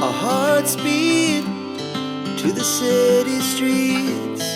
Our hearts beat to the city streets.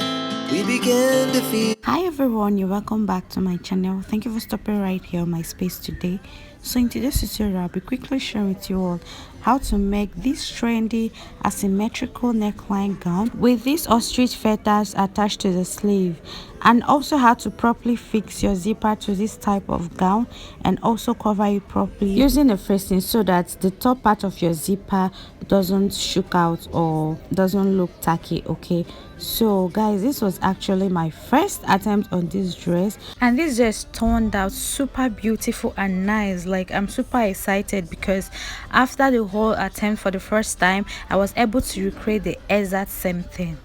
We began to feel. Hi everyone, you're welcome back to my channel. Thank you for stopping right here on my space today. So in today's tutorial, I'll be quickly sharing with you all how to make this trendy asymmetrical neckline gown with these ostrich feathers attached to the sleeve, and also how to properly fix your zipper to this type of gown and also cover it properly using a facing so that the top part of your zipper doesn't shook out or doesn't look tacky. Okay, so guys, this was actually my first attempt on this dress, and this dress turned out super beautiful and nice. Like, I'm super excited because after the whole attempt for the first time, I was able to recreate the exact same thing.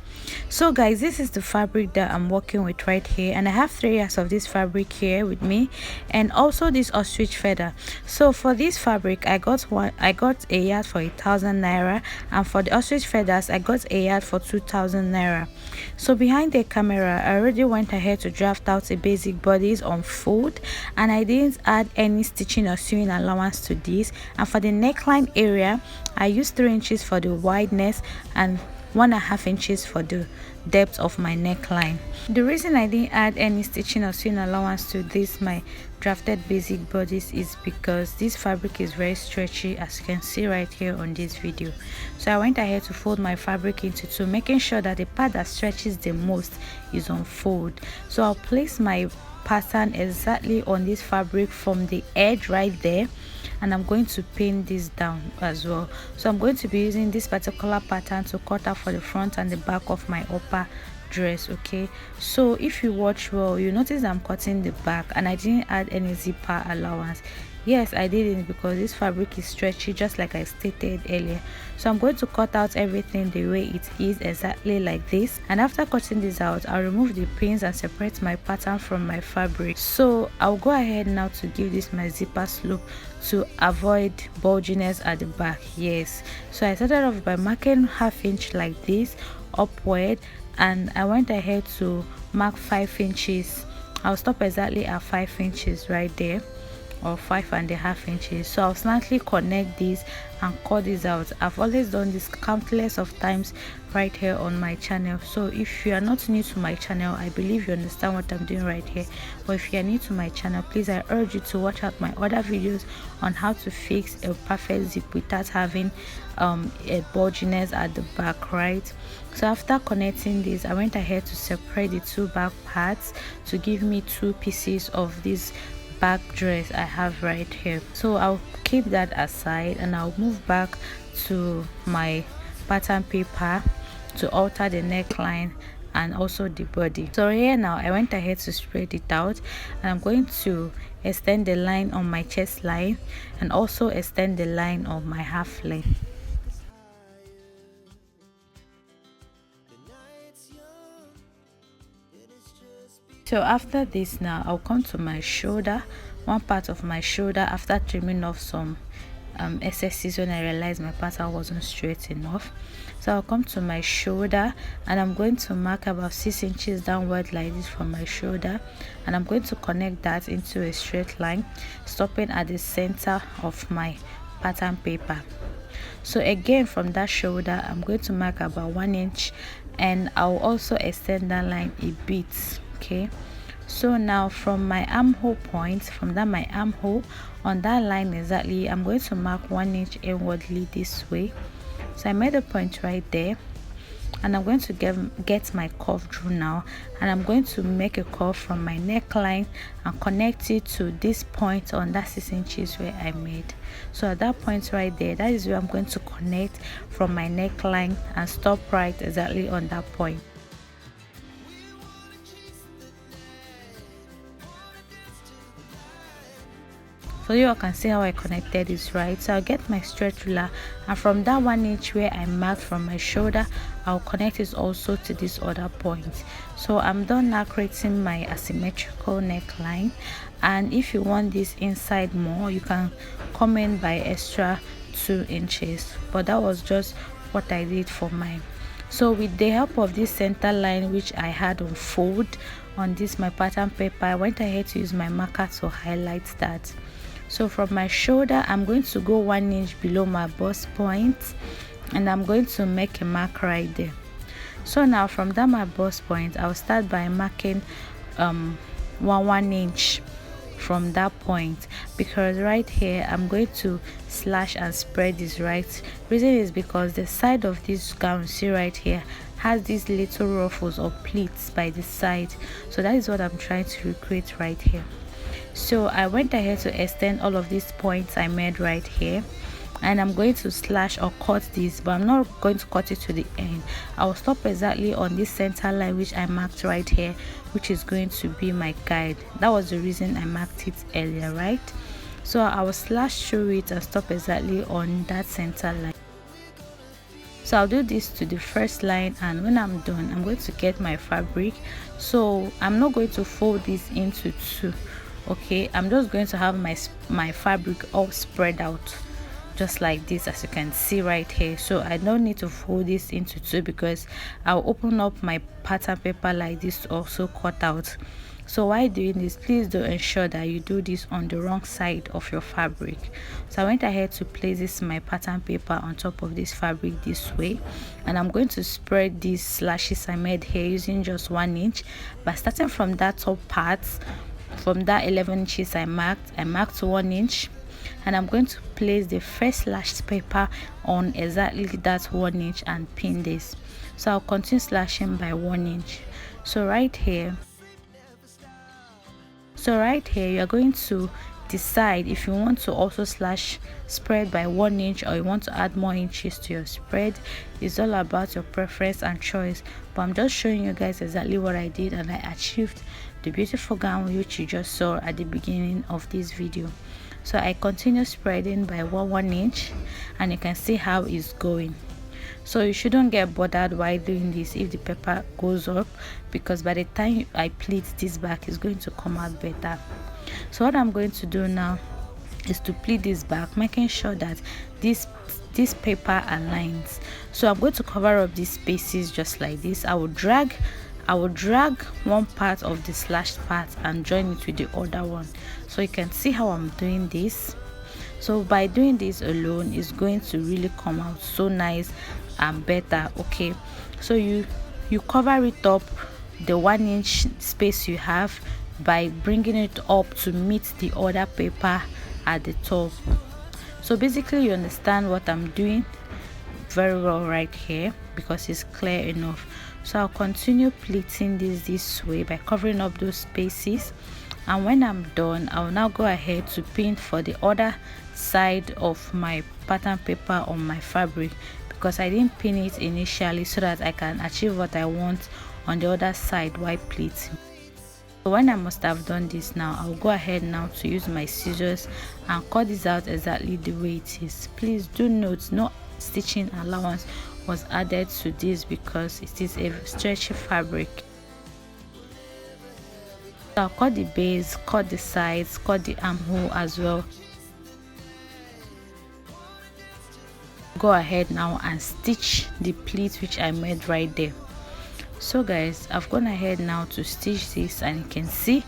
So guys, this is the fabric that I'm working with right here, and I have 3 yards of this fabric here with me, and also this ostrich feather. So for this fabric, I got a yard for 1,000 naira, and for the ostrich feathers I got a yard for 2,000 naira. So behind the camera, I already went ahead to draft out a basic bodice on fold, and I didn't add any stitching or sewing allowance to this. And for the neckline area, I used 3 inches for the wideness and 1.5 inches for the depth of my neckline. The reason I didn't add any stitching or sewing allowance to this my drafted basic bodice is because this fabric is very stretchy, as you can see right here on this video. So I went ahead to fold my fabric into 2, making sure that the part that stretches the most is on fold. So I'll place my pattern exactly on this fabric from the edge right there, and I'm going to pin this down as well. So I'm going to be using this particular pattern to cut out for the front and the back of my upper dress. Okay, so if you watch well, you notice I'm cutting the back and I didn't add any zipper allowance. Yes, I didn't, because this fabric is stretchy, just like I stated earlier. So I'm going to cut out everything the way it is, exactly like this. And after cutting this out, I'll remove the pins and separate my pattern from my fabric. So I'll go ahead now to give this my zipper slope to avoid bulginess at the back. Yes, so I started off by marking 1/2 inch like this upward, and I went ahead to mark 5 inches. I'll stop exactly at 5 inches right there, or 5.5 inches. So I'll slightly connect this and cut this out. I've always done this countless of times right here on my channel. So if you are not new to my channel, I believe you understand what I'm doing right here. But if you are new to my channel, please, I urge you to watch out my other videos on how to fix a perfect zip without having a bulginess at the back, right? So after connecting this, I went ahead to separate the 2 back parts to give me 2 pieces of this back dress I have right here. So I'll keep that aside and I'll move back to my pattern paper to alter the neckline and also the body. So here now, I went ahead to spread it out, and I'm going to extend the line on my chest line and also extend the line on my half line. So after this now, I'll come to my shoulder, one part of my shoulder, after trimming off some excesses when I realized my pattern wasn't straight enough. So I'll come to my shoulder and I'm going to mark about 6 inches downward like this from my shoulder, and I'm going to connect that into a straight line, stopping at the center of my pattern paper. So again, from that shoulder, I'm going to mark about 1 inch, and I'll also extend that line a bit. Okay, so now from my armhole point, from that my armhole on that line exactly, I'm going to mark 1 inch inwardly this way. So I made a point right there, and I'm going to get my curve drew now, and I'm going to make a curve from my neckline and connect it to this point on that 6 inches where I made. So at that point right there, that is where I'm going to connect from my neckline and stop right exactly on that point. So you all can see how I connected this, right? So I'll get my stretch ruler, and from that 1 inch where I marked from my shoulder, I'll connect it also to this other point. So I'm done now creating my asymmetrical neckline, and if you want this inside more, you can come in by extra 2 inches, but that was just what I did for mine. So with the help of this center line which I had on fold on this my pattern paper, I went ahead to use my marker to highlight that. So from my shoulder, I'm going to go 1 inch below my bust point, and I'm going to make a mark right there. So now from that my bust point, I'll start by marking 1 inch from that point, because right here I'm going to slash and spread this. Right, reason is because the side of this gown, see right here, has these little ruffles or pleats by the side, so that is what I'm trying to recreate right here. So I went ahead to extend all of these points I made right here, and I'm going to slash or cut this, but I'm not going to cut it to the end. I'll stop exactly on this center line which I marked right here, which is going to be my guide. That was the reason I marked it earlier, right? So I will slash through it and stop exactly on that center line. So I'll do this to the first line, and when I'm done, I'm going to get my fabric. So I'm not going to fold this into two, okay? I'm just going to have my fabric all spread out just like this, as you can see right here. So I don't need to fold this into two, because I'll open up my pattern paper like this to also cut out. So while doing this, please do ensure that you do this on the wrong side of your fabric. So I went ahead to place this my pattern paper on top of this fabric this way, and I'm going to spread these slashes I made here using just 1 inch. But starting from that top part, from that 11 inches I marked 1 inch, and I'm going to place the first slashed paper on exactly that 1 inch and pin this. So I'll continue slashing by 1 inch. So right here you're going to decide if you want to also slash spread by 1 inch, or you want to add more inches to your spread. It's all about your preference and choice, but I'm just showing you guys exactly what I did, and I achieved the beautiful gown which you just saw at the beginning of this video. So I continue spreading by 1 inch, and you can see how it's going. So you shouldn't get bothered while doing this if the paper goes up, because by the time I pleat this back, it's going to come out better. So what I'm going to do now is to pleat this back, making sure that this paper aligns. So I'm going to cover up these spaces just like this. I will drag one part of the slashed part and join it with the other one. So you can see how I'm doing this. So by doing this alone, it's going to really come out so nice and better. Okay, so you cover it up, the 1 inch space you have, by bringing it up to meet the other paper at the top. So basically you understand what I'm doing very well right here, because it's clear enough. So I'll continue pleating this way by covering up those spaces, and when I'm done, I'll now go ahead to pin for the other side of my pattern paper on my fabric, because I didn't pin it initially, so that I can achieve what I want on the other side while pleating. So when I must have done this, now I'll go ahead now to use my scissors and cut this out exactly the way it is. Please do note, no stitching allowance was added to this because it is a stretchy fabric. So I'll cut the base, cut the sides, cut the armhole as well. Go ahead now and stitch the pleat which I made right there. So guys, I've gone ahead now to stitch this, and you can see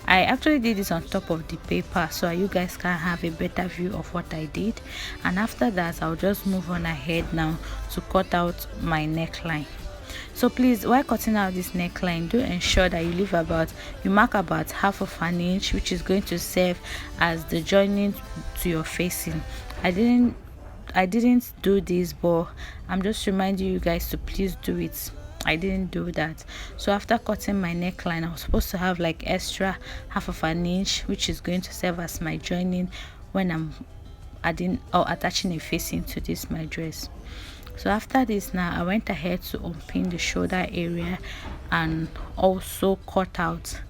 I actually did this on top of the paper so you guys can have a better view of what I did. And after that, I'll just move on ahead now to cut out my neckline. So please, while cutting out this neckline, do ensure that you mark about half of an inch, which is going to serve as the joining to your facing. I didn't do this, but I'm just reminding you guys to please do it. I didn't do that. So after cutting my neckline, I was supposed to have like extra half of an inch, which is going to serve as my joining when I'm adding or attaching a facing to this my dress. So after this, now I went ahead to unpin the shoulder area and also cut out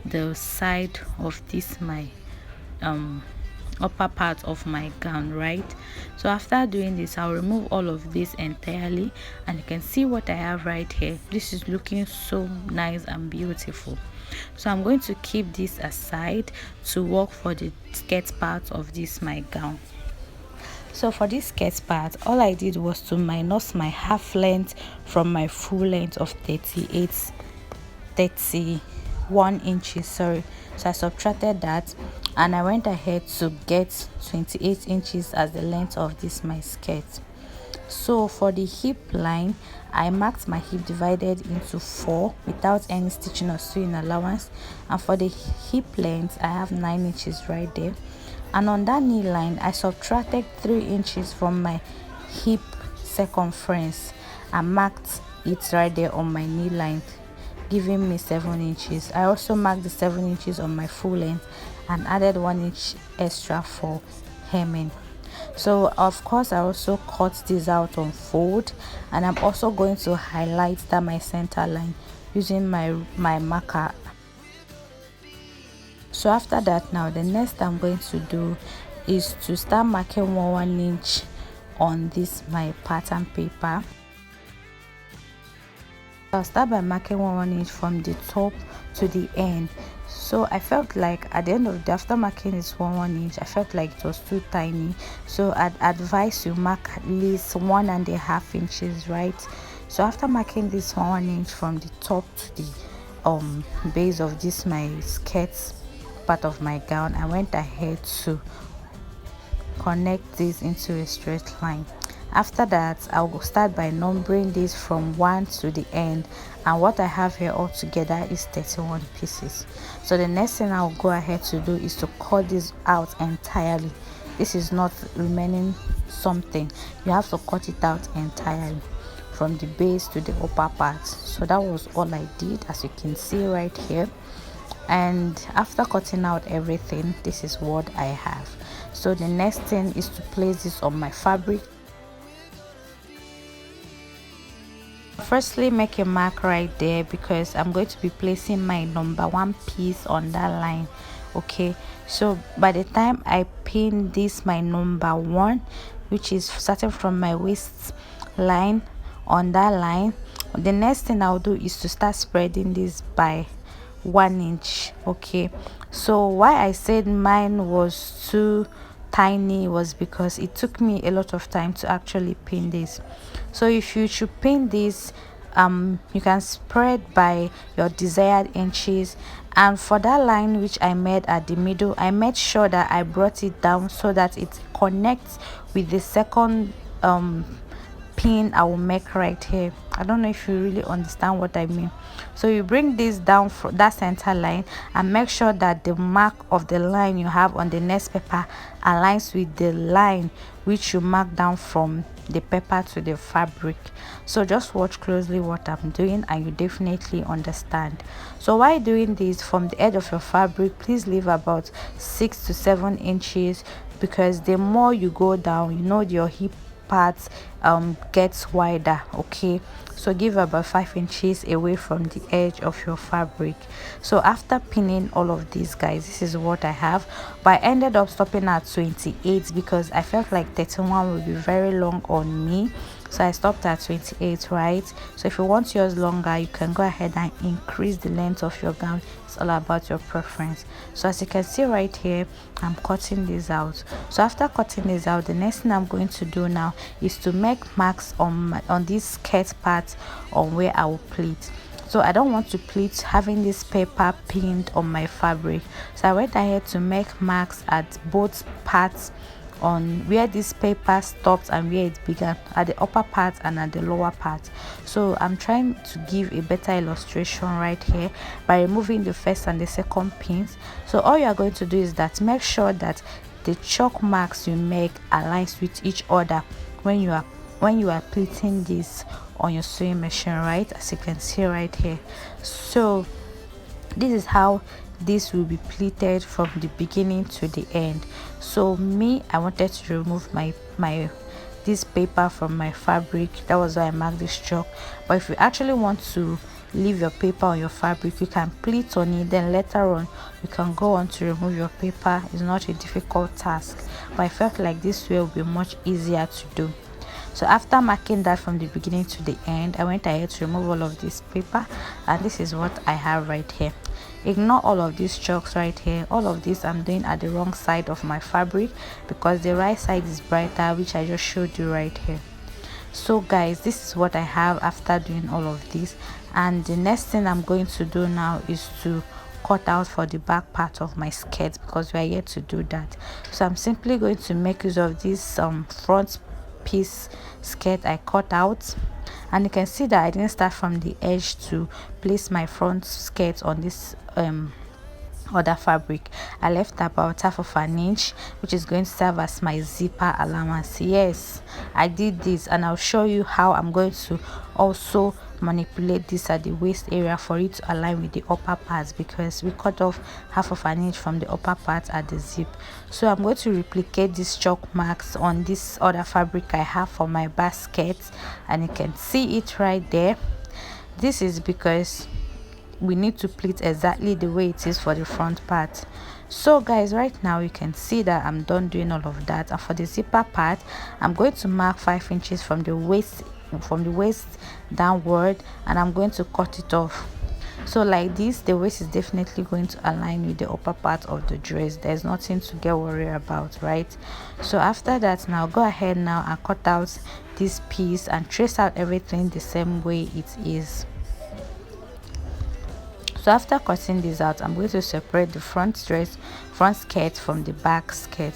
the side of this my upper part of my gown, right? So after doing this, I'll remove all of this entirely, and you can see what I have right here. This is looking so nice and beautiful. So I'm going to keep this aside to work for the skirt part of this my gown. So for this skirt part, all I did was to minus my half length from my full length of 31 inches, sorry. So I subtracted that, and I went ahead to get 28 inches as the length of this my skirt. So for the hip line, I marked my hip divided into 4 without any stitching or sewing allowance, and for the hip length I have 9 inches right there. And on that knee line, I subtracted 3 inches from my hip circumference and marked it right there on my knee line, giving me 7 inches. I also marked the 7 inches on my full length and added 1 inch extra for hemming. So of course I also cut this out on fold, and I'm also going to highlight that my center line using my marker. So after that, now the next I'm going to do is to start marking 1 inch on this my pattern paper. I'll start by marking 1 inch from the top to the end. So I felt like at the end of the day, after marking this 1 inch, I felt like it was too tiny, so I'd advise you mark at least 1.5 inches, right? So after marking this 1 inch from the top to the base of this my skirt part of my gown, I went ahead to connect this into a straight line. After that, I will start by numbering this from 1 to the end, and what I have here altogether is 31 pieces. So the next thing I'll go ahead to do is to cut this out entirely. This is not remaining something, you have to cut it out entirely from the base to the upper part. So that was all I did, as you can see right here. And after cutting out everything, this is what I have. So the next thing is to place this on my fabric. Firstly, make a mark right there because I'm going to be placing my number 1 piece on that line. Okay, so by the time I pin this my number 1, which is starting from my waist line on that line, the next thing I'll do is to start spreading this by 1 inch. Okay, so why I said mine was too tiny was because it took me a lot of time to actually pin this. So if you should pin this, you can spread by your desired inches. And for that line which I made at the middle, I made sure that I brought it down so that it connects with the second pin I will make right here. I don't know if you really understand what I mean. So you bring this down for that center line and make sure that the mark of the line you have on the next paper aligns with the line which you mark down from the paper to the fabric. So just watch closely what I'm doing and you definitely understand. So while doing this, from the edge of your fabric, please leave about 6 to 7 inches, because the more you go down, you know, your hip parts gets wider. Okay, so give about 5 inches away from the edge of your fabric. So after pinning all of these, guys, this is what I have, but I ended up stopping at 28 because I felt like 31 would be very long on me, so I stopped at 28, right? So if you want yours longer, you can go ahead and increase the length of your gown. It's all about your preference. So as you can see right here, I'm cutting this out. So after cutting this out, the next thing I'm going to do now is to make marks on this skirt part on where I will pleat. So I don't want to pleat having this paper pinned on my fabric, so I went ahead to make marks at both parts on where this paper stops and where it began, at the upper part and at the lower part. So I'm trying to give a better illustration right here by removing the first and the second pins. So all you are going to do is that make sure that the chalk marks you make aligns with each other when you are pleating this on your sewing machine, right? As you can see right here. So this is how this will be pleated from the beginning to the end. So me, I wanted to remove my this paper from my fabric. That was why I marked this chalk. But if you actually want to leave your paper on your fabric, you can pleat on it, then later on you can go on to remove your paper. It's not a difficult task, but I felt like this way will be much easier to do. So after marking that from the beginning to the end, I went ahead to remove all of this paper, and this is what I have right here. Ignore all of these chalks right here. All of this I'm doing at the wrong side of my fabric because the right side is brighter, which I just showed you right here. So guys, this is what I have after doing all of this, and the next thing I'm going to do now is to cut out for the back part of my skirt, because we are yet to do that. So I'm simply going to make use of this front piece skirt I cut out, and you can see that I didn't start from the edge to place my front skirt on this other fabric. I left about half of an inch, which is going to serve as my zipper allowance. Yes, I did this, and I'll show you how I'm going to also manipulate this at the waist area for it to align with the upper parts, because we cut off half of an inch from the upper part at the zip. So I'm going to replicate these chalk marks on this other fabric I have for my basket, and you can see it right there. This is because we need to pleat exactly the way it is for the front part. So guys, right now you can see that I'm done doing all of that, and for the zipper part I'm going to mark 5 inches from the waist downward, and I'm going to cut it off. So like this, the waist is definitely going to align with the upper part of the dress. There's nothing to get worried about, right? So after that, now go ahead now and cut out this piece and trace out everything the same way it is. So after cutting this out, I'm going to separate the front skirt from the back skirt.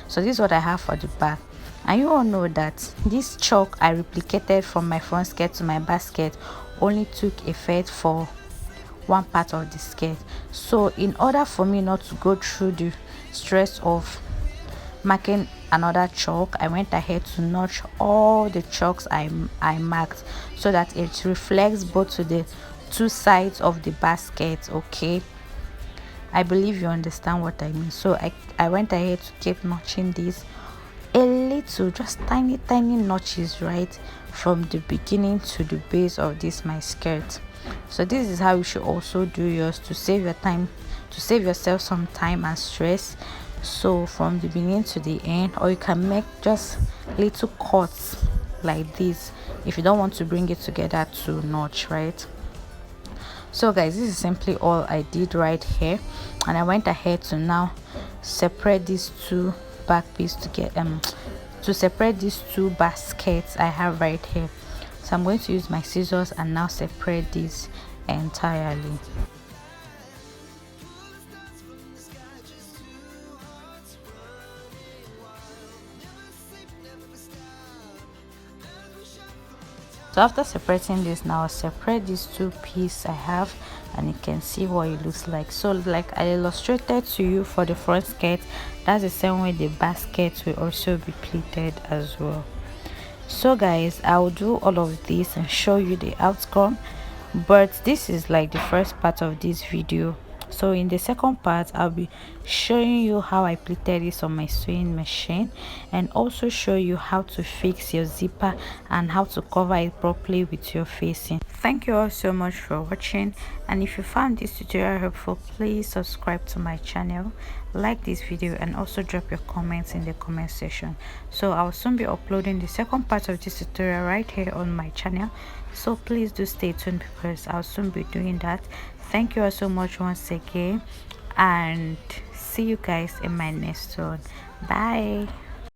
So this is what I have for the back, and you all know that this chalk I replicated from my front skirt to my back skirt only took effect for one part of the skirt. So in order for me not to go through the stress of marking another chalk, I went ahead to notch all the chalks I marked, so that it reflects both to the two sides of the basket. Okay, I believe you understand what I mean. So I went ahead to keep notching this a little, just tiny notches, right from the beginning to the base of this my skirt. So this is how you should also do yours, to save your time, to save yourself some time and stress. So from the beginning to the end, or you can make just little cuts like this if you don't want to bring it together to notch, right? So guys, this is simply all I did right here, and I went ahead to now separate these two back pieces together, to separate these two baskets I have right here. So I'm going to use my scissors and now separate this entirely. So after separating this, now I'll separate these two pieces I have, and you can see what it looks like. So like I illustrated to you for the front skirt, that's the same way the basket will also be pleated as well. So guys, I'll do all of this and show you the outcome, but this is like the first part of this video. So in the second part, I'll be showing you how I pleated this on my sewing machine, and also show you how to fix your zipper and how to cover it properly with your facing. Thank you all so much for watching, and if you found this tutorial helpful, please subscribe to my channel, like this video, and also drop your comments in the comment section. So I'll soon be uploading the second part of this tutorial right here on my channel, so please do stay tuned, because I'll soon be doing that. Thank you all so much once again, and see you guys in my next one. Bye.